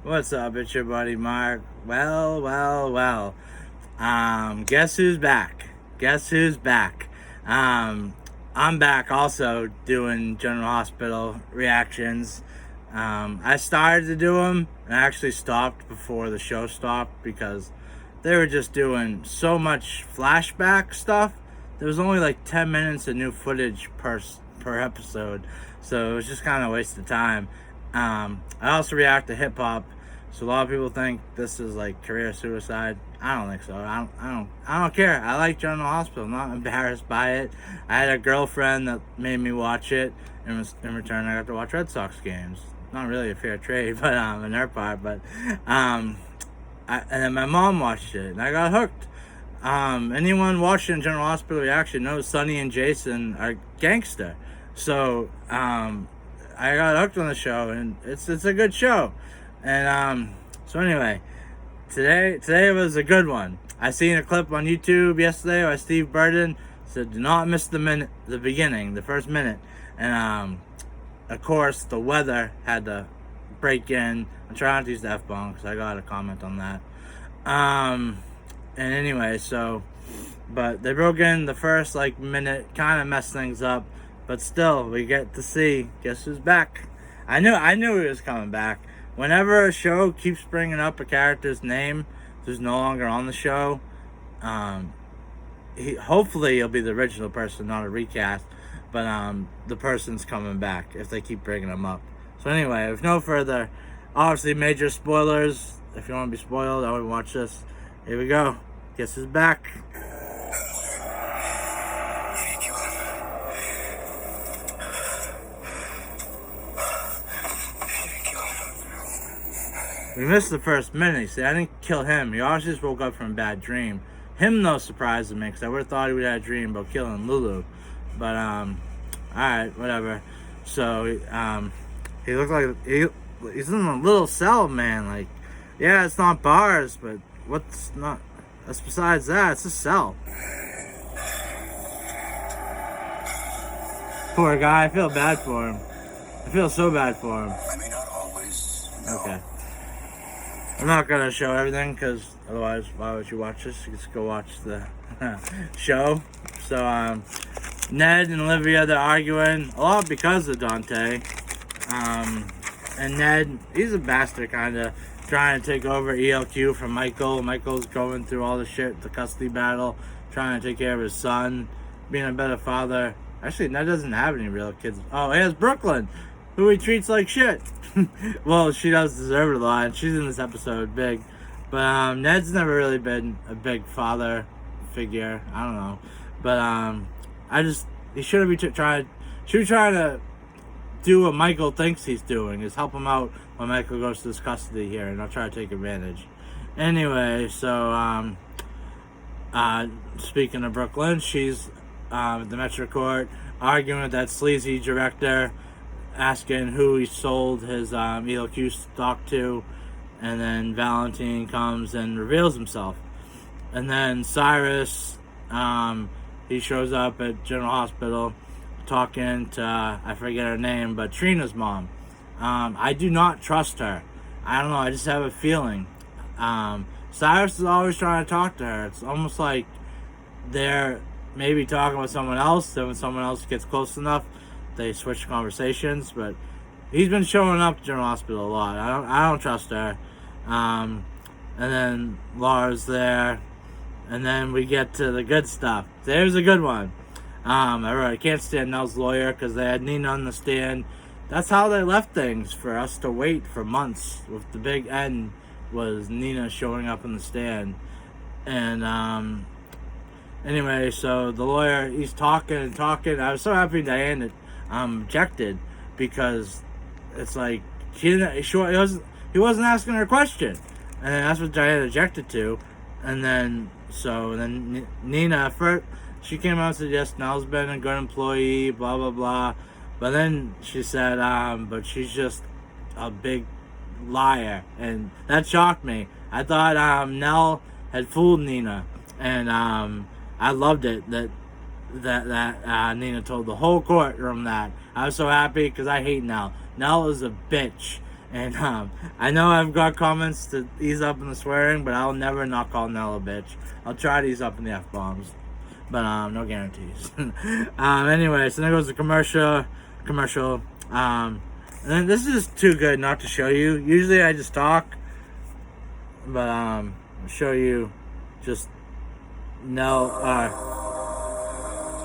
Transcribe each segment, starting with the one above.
What's up? It's your buddy Mark. Well. Guess who's back? Guess who's back? Um, I'm back also doing General Hospital reactions. I started to do them and I actually stopped before the show stopped because they were just doing so much flashback stuff. There was only like 10 minutes of new footage per episode, so it was just kind of a waste of time. I also react to hip hop, so a lot of people think this is like career suicide. I don't think so. I don't care. I like General Hospital. I'm not embarrassed by it. I had a girlfriend that made me watch it, and in return, I got to watch Red Sox games. Not really a fair trade, but on her part. But and then my mom watched it, and I got hooked. Anyone watching General Hospital Reaction knows Sonny and Jason are gangster. So I got hooked on the show, and it's a good show. And so anyway, today was a good one. I seen a clip on YouTube yesterday by Steve Burden. Said do not miss the beginning, the first minute. And of course the weather had to break in. I'm trying not to use the F-bomb because I got a comment on that. And anyway, but they broke in the first minute, kind of messed things up, but still we get to see guess who's back. I knew he was coming back. Whenever a show keeps bringing up a character's name who's no longer on the show, hopefully he'll be the original person, not a recast, but the person's coming back if they keep bringing him up. So anyway, with no further, obviously major spoilers. If you want to be spoiled, I would watch this. Here we go. Guess who's back? We missed the first minute. See, I didn't kill him. He obviously just woke up from a bad dream. Him, though, surprised me because I would have thought he would have a dream about killing Lulu. But, alright, whatever. So, he looked like he's in a little cell, man. Yeah, it's not bars, but that's besides that, it's a cell. Poor guy, I feel bad for him. I feel so bad for him. I may not always know. Okay. I'm not gonna show everything because otherwise, why would you watch this? You just go watch the show. So, Ned and Olivia, they're arguing a lot because of Dante. And Ned, he's a bastard, kind of trying to take over ELQ from Michael. Michael's going through all the shit, the custody battle, trying to take care of his son, being a better father. Actually, Ned doesn't have any real kids. Oh, he has Brooklyn, who he treats like shit. Well, she does deserve it a lot, and she's in this episode big. But Ned's never really been a big father figure. I don't know. But he should have tried to do what Michael thinks he's doing, is help him out when Michael goes to his custody here, and I'll try to take advantage. Anyway, so speaking of Brooklyn, she's at the Metro Court arguing with that sleazy director, asking who he sold his ELQ stock to, and then Valentine comes and reveals himself. And then Cyrus, he shows up at General Hospital talking to, I forget her name, but Trina's mom. I do not trust her. I don't know, I just have a feeling. Cyrus is always trying to talk to her. It's almost like they're maybe talking with someone else, then when someone else gets close enough, they switch conversations. But he's been showing up at General Hospital a lot. I don't trust her. And then Laura's there, and then we get to the good stuff. There's a good one. I can't stand Nell's lawyer because they had Nina on the stand. That's how they left things for us to wait for months. With the big end was Nina showing up in the stand. And anyway, so the lawyer, he's talking and talking. I was so happy Diane objected, because it's like he wasn't asking her a question, and that's what Diane objected to. And then Nina first, she came out and said, yes, Nell's been a good employee, blah, blah, blah. But then she said, but she's just a big liar. And that shocked me. I thought Nell had fooled Nina. And I loved it that Nina told the whole courtroom that. I was so happy because I hate Nell. Nell is a bitch. And I know I've got comments to ease up in the swearing, but I'll never not call Nell a bitch. I'll try to ease up in the F-bombs, but no guarantees. Anyway, so there goes the commercial. And then this is too good not to show you. Usually I just talk, but I'll show you just Nell.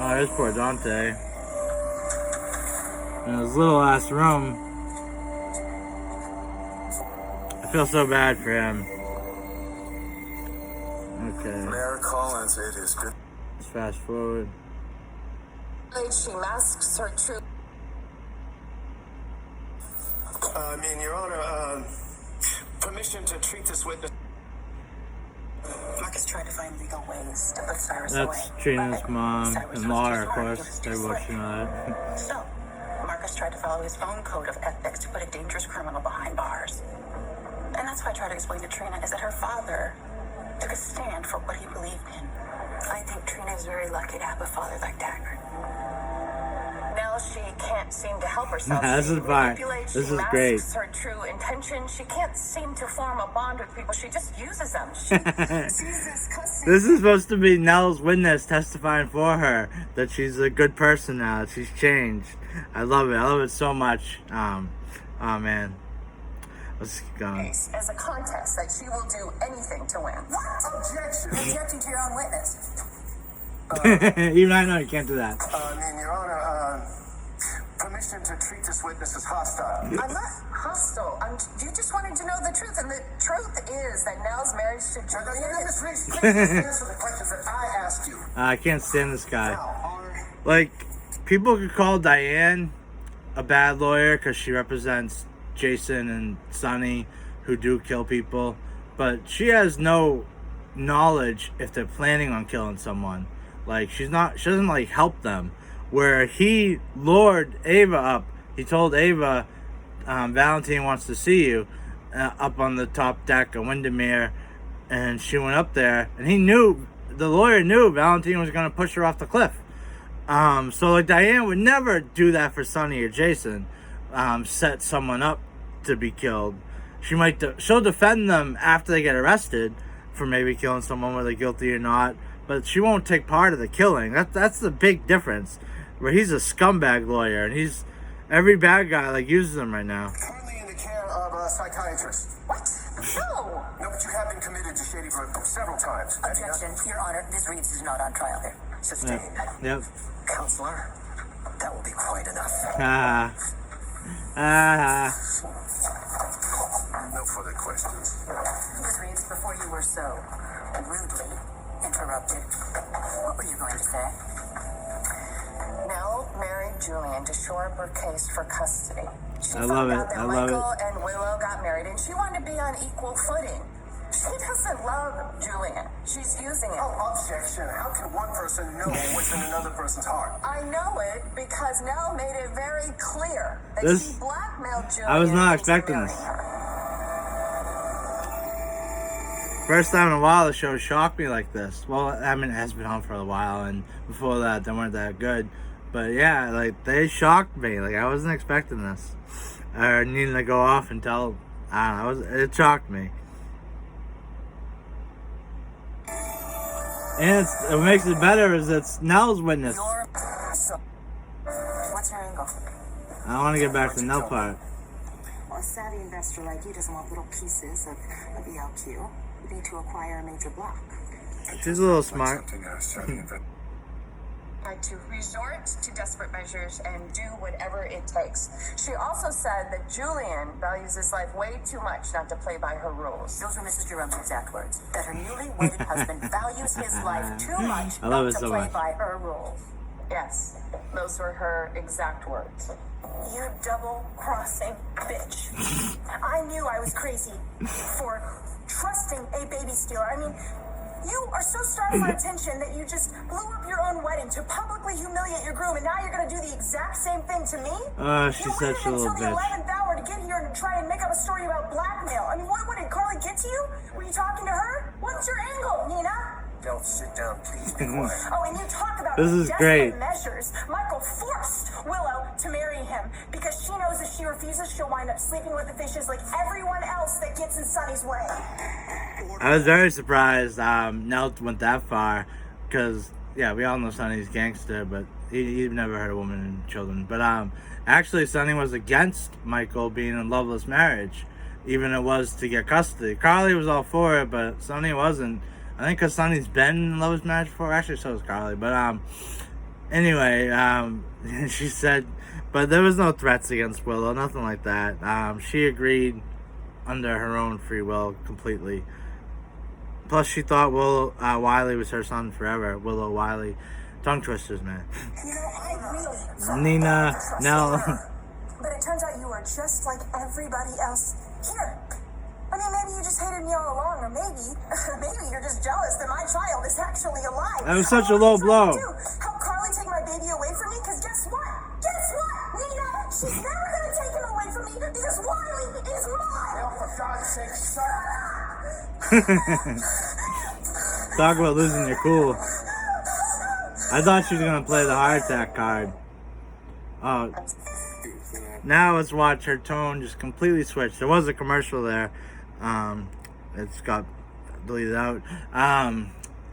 Oh, there's poor Dante in his little ass room. I feel so bad for him. Okay. Mayor Collins, it is good. Let's fast forward. She masks her true. Your Honor, permission to treat this witness. Marcus tried to find legal ways to put Cyrus away. That's Trina's but mom Cyrus and was Laura, too of smart. He course. was too They're slick. watching that. So, Marcus tried to follow his own code of ethics to put a dangerous criminal behind bars. And that's why I try to explain to Trina is that her father took a stand for what he believed in. I think Trina is very lucky to have a father like Dagger. Now she can't seem to help herself. This is fine. Manipulates, This she is great. masks her true intentions. She can't seem to form a bond with people. She just uses them. She sees this cussing. This is supposed to be Nell's witness testifying for her that she's a good person now. That she's changed. I love it. I love it so much. Oh man. Let's keep going. As a contest that she will do anything to win. What? Objection. Objecting to your own witness. Even I know you can't do that. Your Honor, permission to treat this witness as hostile. I'm not hostile. You just wanted to know the truth, and the truth is that Nell's marriage to Julian is... Answer the questions that I asked you. I can't stand this guy. Now, Honor. Like, people could call Diane a bad lawyer because she represents Jason and Sonny, who do kill people, but she has no knowledge if they're planning on killing someone. Like, she doesn't like help them. Where he lured Ava up, he told Ava, Valentine wants to see you, up on the top deck of Windermere, and she went up there, and the lawyer knew Valentine was going to push her off the cliff. So like Diane would never do that for Sonny or Jason, set someone up to be killed. She'll defend them after they get arrested for maybe killing someone, whether guilty or not, but she won't take part of the killing. That's the big difference. Where he's a scumbag lawyer, and every bad guy like uses him right now. Currently in the care of a psychiatrist. What? No! No, but you have been committed to Shady Brook several times. have you not? Objection, Your Honor. Ms. Reeves is not on trial here. Sustained. Yep. Counselor, that will be quite enough. No further questions. Ms. Reeves, before you were so rudely interrupted, what were you going to say? Nell married Julian to shore up her case for custody. She I love found it. out that I love Michael it. and Willow got married, and she wanted to be on equal footing. She doesn't love Julian. She's using it. Oh, objection. How can one person know what's in another person's heart? I know it because Nell made it very clear that This- she blackmailed Julian. I was not into expecting marrying this. her. First time in a while the show shocked me like this. Well, I mean, it has been on for a while, and before that, they weren't that good. But yeah, like, they shocked me. Like, I wasn't expecting this. Or needing to go off and tell, I don't know, it shocked me. And what makes it better is it's Nell's witness. What's your angle? I want to get back to the Nell part. Well, a savvy investor like you doesn't want little pieces of ELQ. You need to acquire a major block. She's a little smart. Had to resort to desperate measures and do whatever it takes. She also said that Julian values his life way too much not to play by her rules. Those were Mrs. Jerome's exact words. That her newly wedded husband values his life too much I love not it to so play much. by her rules. Yes, those were her exact words. You double-crossing bitch. I knew I was crazy for trusting a baby stealer. I mean, you are so starved for attention that you just blew up your own wedding to publicly humiliate your groom, and now you're going to do the exact same thing to me? She's You such a waited little until the bitch. 11th hour to get here and try and make up a story about blackmail. I mean, what did Carly get to you? Were you talking to her? What's your angle, Nina? Don't sit down, please. Be quiet. Oh, and you talk about This is desperate great. measures. Michael forced Willow to marry him because she knows if she refuses, she'll wind up sleeping with the fishes like everyone else that gets in Sunny's way. I was very surprised Nell went that far, because, yeah, we all know Sonny's gangster, but he never hurt a woman and children. But actually, Sonny was against Michael being in a loveless marriage, even it was to get custody. Carly was all for it, but Sonny wasn't. I think because Sonny's been in a loveless marriage before. Actually, so was Carly. But anyway, she said, but there was no threats against Willow, nothing like that. She agreed under her own free will completely. Plus, she thought Wiley was her son forever. Willow Wiley. Tongue twisters, man. You know, I really... Nina, Nell. But it turns out you are just like everybody else here. I mean, maybe you just hated me all along, or maybe you're just jealous that my child is actually alive. That was such a low blow. Help Carly take my baby away from me, because guess what? Guess what, Nina? She's never gonna take him away from me, because Wiley is mine! Oh, for God's sake, shut Talk about losing your cool. I thought she was gonna play the heart attack card. Oh. Now let's watch her tone just completely switch. There was a commercial there. It's got deleted out.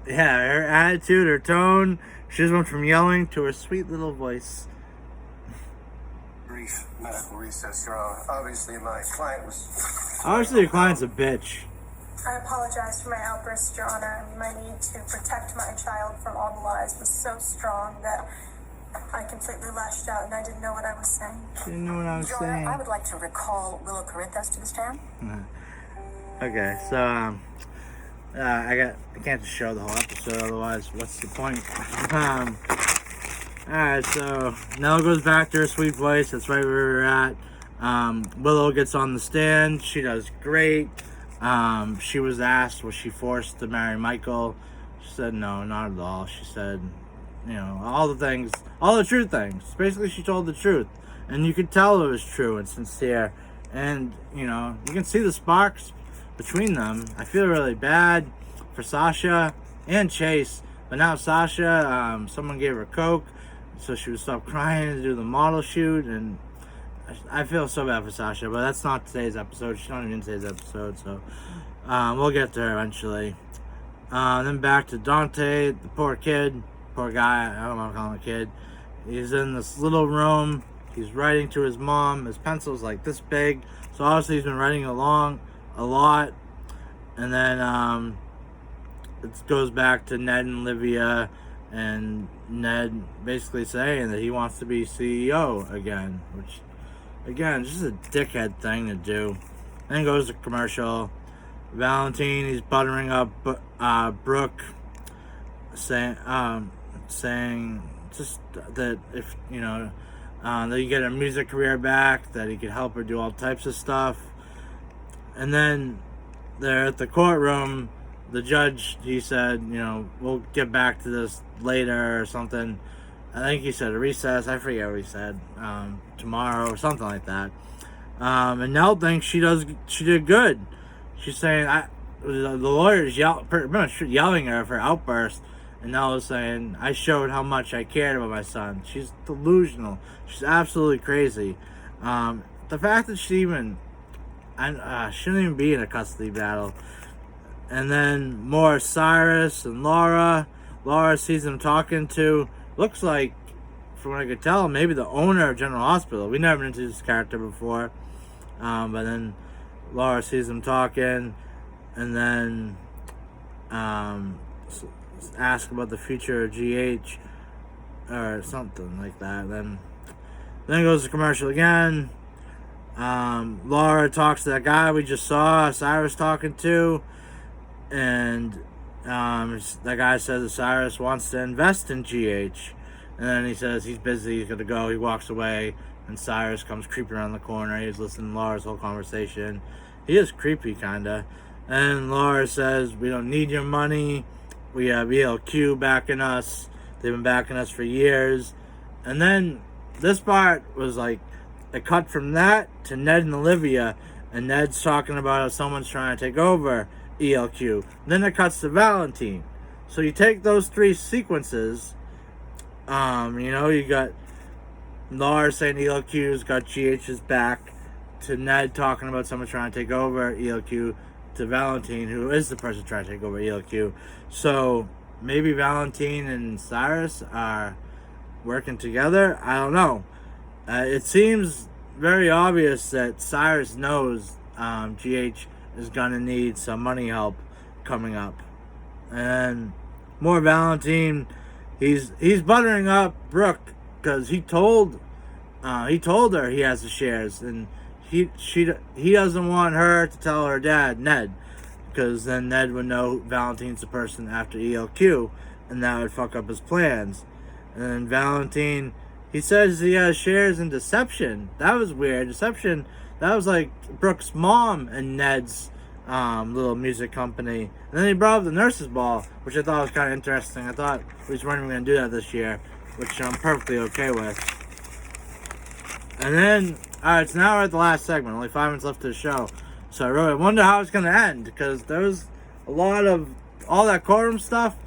Yeah, her attitude, her tone, she just went from yelling to her sweet little voice. Brief medical recess, Your Honor. Obviously, my client was... Obviously, your client's a bitch. I apologize for my outburst, Your Honor. My need to protect my child from all the lies was so strong that I completely lashed out and I didn't know what I was saying. She didn't know what I was Your saying. Honor, I would like to recall Willow Corinthos to the stand. Okay, so I can't just show the whole episode, otherwise what's the point? Alright, so Nell goes back to her sweet voice. That's right where we're at. Willow gets on the stand. She does great. She was asked, was she forced to marry Michael? She said no, not at all. She said, you know, all the things, all the true things. Basically, she told the truth. And you could tell it was true and sincere. And, you know, you can see the sparks between them. I feel really bad for Sasha and Chase. But now Sasha, someone gave her Coke, so she would stop crying to do the model shoot. And I feel so bad for Sasha, but that's not today's episode. She's not even in today's episode, so we'll get to her eventually. Then back to Dante, the poor kid. Poor guy, I don't want to call him a kid. He's in this little room. He's writing to his mom. His pencil's like this big. So obviously he's been writing along a lot. And then it goes back to Ned and Olivia. And Ned basically saying that he wants to be CEO again. Which, again, just a dickhead thing to do. Then goes to commercial. Valentine, he's buttering up Brooke. Saying just that if, you know, that you get a music career back, that he could help her do all types of stuff. And then they're at the courtroom. The judge, he said, you know, we'll get back to this later or something. I think he said a recess. I forget what he said. Tomorrow or something like that. And Nell thinks she did good. She's saying the lawyer's pretty much yelling at her for her outburst. And Nell was saying, I showed how much I cared about my son. She's delusional. She's absolutely crazy. The fact that she shouldn't even be in a custody battle. And then more Cyrus and Laura. Laura sees them talking to, looks like, from what I could tell, maybe the owner of General Hospital. We never introduced this character before. But then Laura sees them talking. And then ask about the future of GH or something like that. Then goes to commercial again. Laura talks to that guy we just saw Cyrus talking to, and that guy says that Cyrus wants to invest in GH, and then he says he's busy, he's gonna go. He walks away, and Cyrus comes creeping around the corner. He's listening to Laura's whole conversation. He is creepy, kinda. And Laura says, we don't need your money. We have ELQ backing us. They've been backing us for years. And then this part was like a cut from that to Ned and Olivia. And Ned's talking about how someone's trying to take over ELQ. And then it cuts to Valentine. So you take those three sequences. You know, you got Laura saying ELQ's got GH's back. to Ned talking about someone trying to take over ELQ, to Valentine, who is the person trying to take over ELQ. So maybe Valentine and Cyrus are working together. I don't know. It seems very obvious that Cyrus knows GH is gonna need some money help coming up, and more Valentine. He's buttering up Brooke because he told her he has the shares, and he doesn't want her to tell her dad, Ned, because then Ned would know Valentine's the person after ELQ, and that would fuck up his plans. And then Valentine, he says he has shares in Deception. That was weird. Deception, that was like Brooke's mom and Ned's little music company. And then he brought up the Nurses Ball, which I thought was kind of interesting. I thought we weren't even going to do that this year, which I'm perfectly okay with. And then, alright, so now we're at the last segment. Only 5 minutes left to the show. So I really wonder how it's going to end, because there was a lot of all that courtroom stuff.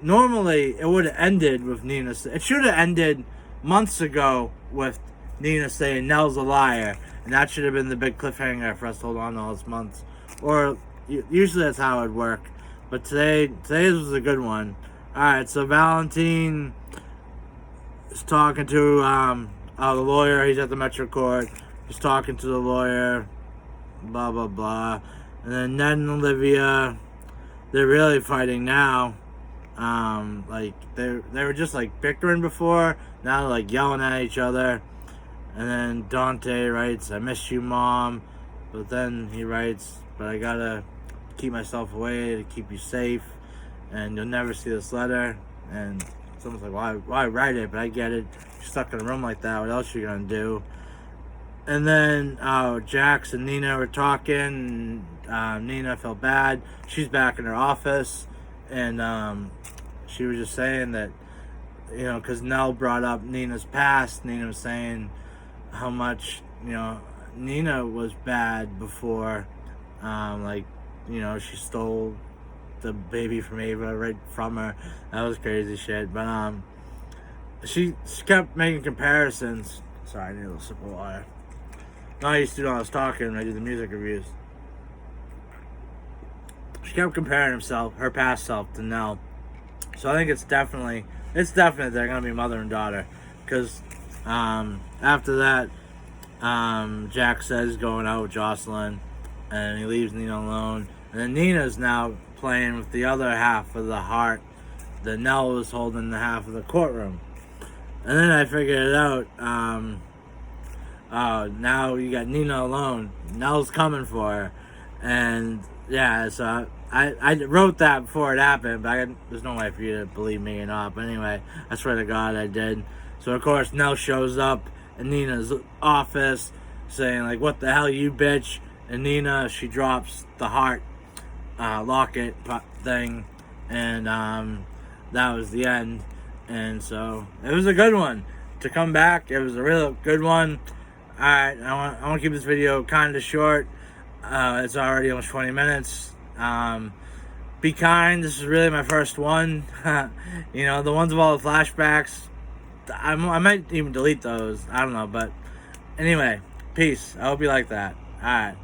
Normally, it would have ended with Nina. It should have ended months ago with Nina saying Nell's a liar. And that should have been the big cliffhanger for us to hold on to all this months. Or, usually that's how it would work. But today's was a good one. Alright, so Valentine is talking to the lawyer. He's at the Metro Court. He's talking to the lawyer. Blah, blah, blah. And then Ned and Olivia, they're really fighting now. Like, they were just, like, bickering before. Now they're, like, yelling at each other. And then Dante writes, I miss you, Mom. But then he writes, but I gotta keep myself away to keep you safe. And you'll never see this letter. And someone's like, why write it? But I get it. You're stuck in a room like that. What else are you gonna do? And then Jax and Nina were talking. Nina felt bad. She's back in her office. And she was just saying that, you know, because Nell brought up Nina's past. Nina was saying how much, you know, Nina was bad before. Like, you know, she stole the baby from Ava right from her. That was crazy shit. But she kept making comparisons. Sorry, I need a little sip of water. Not used to when I was talking when I do the music reviews. She kept comparing her past self to Nell. So I think it's definite they're gonna be mother and daughter. Because after that, Jack says he's going out with Jocelyn, and he leaves Nina alone. And then Nina's now playing with the other half of the heart that Nell was holding, the half of the courtroom. And then I figured it out. Now you got Nina alone. Nell's coming for her. And yeah, so I wrote that before it happened, but there's no way for you to believe me or not. But anyway, I swear to God I did. So of course Nell shows up in Nina's office saying like, what the hell, you bitch? And Nina, she drops the heart locket thing, and that was the end. And so it was a good one to come back. It was a real good one. Alright, I want to keep this video kind of short. It's already almost 20 minutes. Be kind. This is really my first one. You know, the ones of all the flashbacks, I might even delete those. I don't know. But anyway, peace. I hope you like that. Alright.